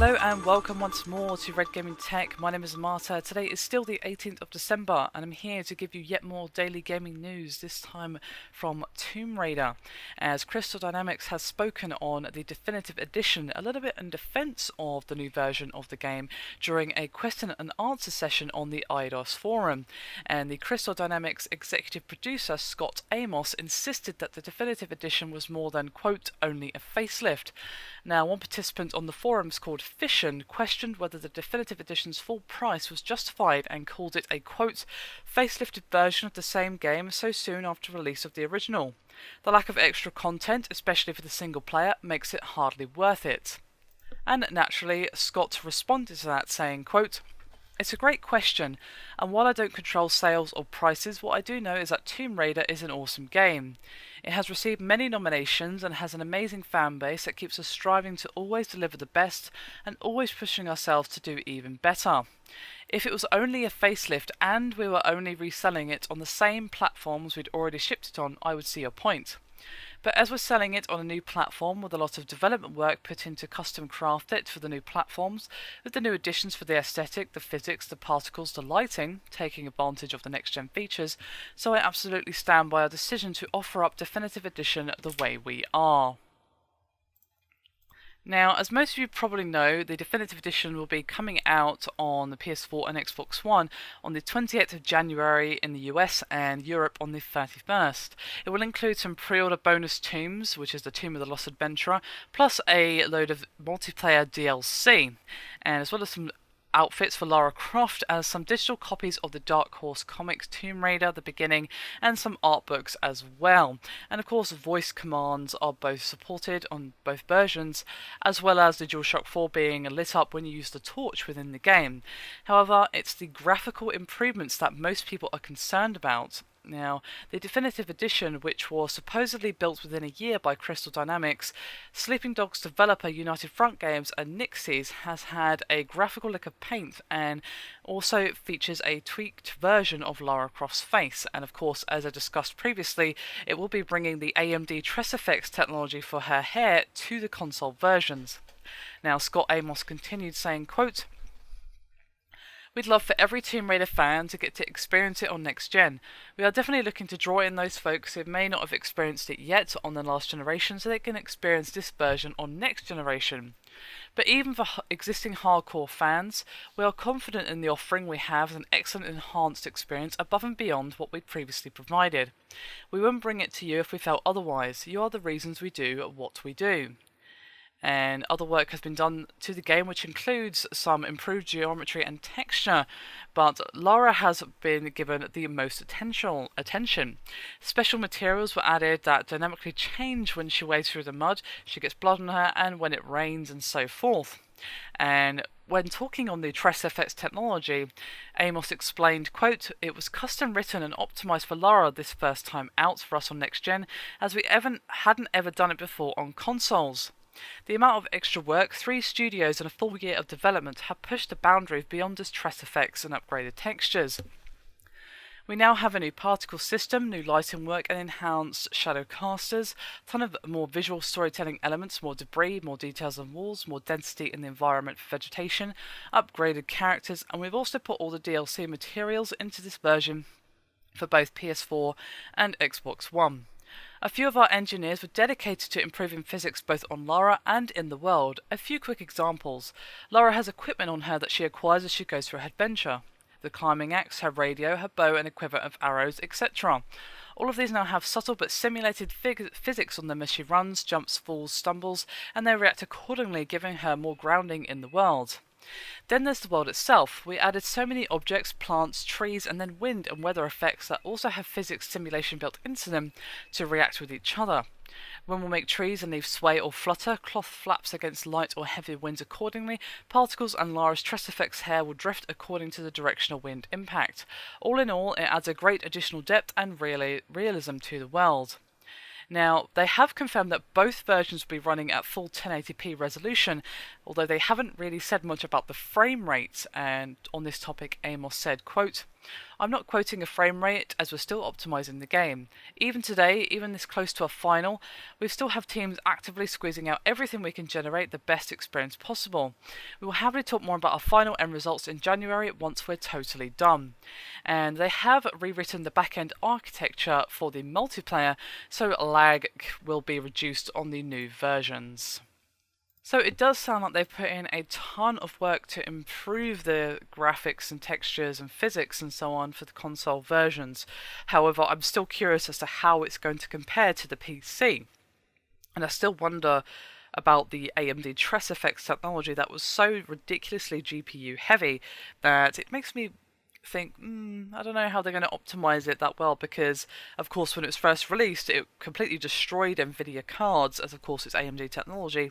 Hello and welcome once more to Red Gaming Tech. My name is Marta. Today is still the 18th of December and I'm here to give you yet more daily gaming news, this time from Tomb Raider, as Crystal Dynamics has spoken on the definitive edition a little bit in defense of the new version of the game during a question and answer session on the IDOS forum. And the Crystal Dynamics executive producer Scott Amos insisted that the definitive edition was more than, quote, only a facelift. Now, one participant on the forums called Fission questioned whether the definitive edition's full price was justified and called it a, quote, facelifted version of the same game so soon after release of the original. The lack of extra content, especially for the single player, makes it hardly worth it. And naturally, Scott responded to that saying, quote, "It's a great question, and while I don't control sales or prices, what I do know is that Tomb Raider is an awesome game. It has received many nominations and has an amazing fan base that keeps us striving to always deliver the best and always pushing ourselves to do even better. If it was only a facelift and we were only reselling it on the same platforms we'd already shipped it on, I would see your point. But as we're selling it on a new platform with a lot of development work put into custom craft it for the new platforms, with the new additions for the aesthetic, the physics, the particles, the lighting, taking advantage of the next-gen features, so I absolutely stand by our decision to offer up Definitive Edition the way we are." Now, as most of you probably know, the Definitive Edition will be coming out on the PS4 and Xbox One on the 28th of January in the US and Europe on the 31st. It will include some pre-order bonus tombs, which is the Tomb of the Lost Adventurer, plus a load of multiplayer DLC, and as well as some outfits for Lara Croft, as some digital copies of the Dark Horse Comics Tomb Raider, The Beginning, and some art books as well. And of course, voice commands are both supported on both versions, as well as the DualShock 4 being lit up when you use the torch within the game. However, it's the graphical improvements that most people are concerned about. Now, the Definitive Edition, which was supposedly built within a year by Crystal Dynamics, Sleeping Dogs developer United Front Games and Nixies, has had a graphical lick of paint and also features a tweaked version of Lara Croft's face. And of course, as I discussed previously, it will be bringing the AMD Tress Effects technology for her hair to the console versions. Now, Scott Amos continued saying, quote, "We'd love for every Tomb Raider fan to get to experience it on next gen. We are definitely looking to draw in those folks who may not have experienced it yet on the last generation so they can experience this version on next generation. But even for existing hardcore fans, we are confident in the offering we have as an excellent enhanced experience above and beyond what we previously provided. We wouldn't bring it to you if we felt otherwise. You are the reasons we do what we do." And other work has been done to the game, which includes some improved geometry and texture, but Lara has been given the most attention. Special materials were added that dynamically change when she wades through the mud, she gets blood on her, and when it rains, and so forth. And when talking on the Tress Effects technology, Amos explained, quote, "It was custom written and optimized for Lara this first time out for us on next gen, as we hadn't ever done it before on consoles. The amount of extra work, 3 studios and a full year of development have pushed the boundaries beyond just Tress Effects and upgraded textures. We now have a new particle system, new lighting work and enhanced shadow casters, a ton of more visual storytelling elements, more debris, more details on walls, more density in the environment for vegetation, upgraded characters, and we've also put all the DLC materials into this version for both PS4 and Xbox One. A few of our engineers were dedicated to improving physics both on Lara and in the world. A few quick examples. Lara has equipment on her that she acquires as she goes through her adventure. The climbing axe, her radio, her bow and a quiver of arrows, etc. All of these now have subtle but simulated physics on them as she runs, jumps, falls, stumbles, and they react accordingly, giving her more grounding in the world. Then there's the world itself. We added so many objects, plants, trees, and then wind and weather effects that also have physics simulation built into them to react with each other. When we make trees and leaves sway or flutter, cloth flaps against light or heavy winds accordingly, particles and Lara's Tress Effects hair will drift according to the direction of wind impact. All in all, it adds a great additional depth and realism to the world. Now, they have confirmed that both versions will be running at full 1080p resolution, although they haven't really said much about the frame rate, and on this topic Amos said, quote, I'm not quoting a frame rate as we're still optimizing the game. Even today, even this close to a final, we still have teams actively squeezing out everything we can generate the best experience possible. We will happily talk more about our final end results in January once we're totally done. And they have rewritten the back-end architecture for the multiplayer, so lag will be reduced on the new versions. So it does sound like they've put in a ton of work to improve the graphics and textures and physics and so on for the console versions. However, I'm still curious as to how it's going to compare to the PC. And I still wonder about the AMD Tress Effects technology that was so ridiculously GPU heavy that it makes me think, I don't know how they're going to optimize it that well, because of course when it was first released it completely destroyed Nvidia cards, as of course it's AMD technology,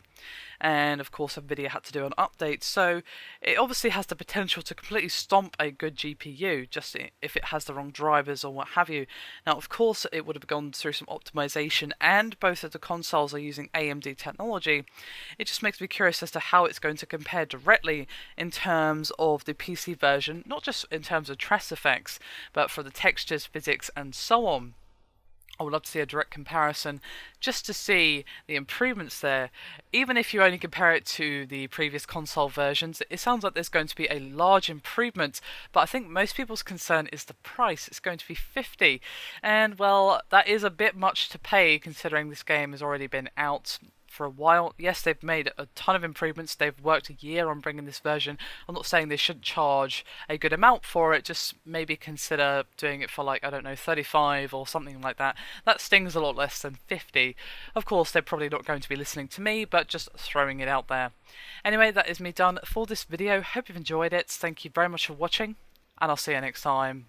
and of course Nvidia had to do an update, so it obviously has the potential to completely stomp a good GPU just if it has the wrong drivers or what have you. Now of course it would have gone through some optimization, and both of the consoles are using AMD technology. It just makes me curious as to how it's going to compare directly in terms of the PC version, not just in terms of Tress effects, but for the textures, physics, and so on. I would love to see a direct comparison just to see the improvements there. Even if you only compare it to the previous console versions, it sounds like there's going to be a large improvement, but I think most people's concern is the price. It's going to be $50, and well, that is a bit much to pay considering this game has already been out for a while. Yes, they've made a ton of improvements. They've worked a year on bringing this version. I'm not saying they shouldn't charge a good amount for it, just maybe consider doing it for, like, I don't know, 35 or something like that. That stings a lot less than 50. Of course, they're probably not going to be listening to me, but just throwing it out there. Anyway, that is me done for this video. Hope you've enjoyed it. Thank you very much for watching, and I'll see you next time.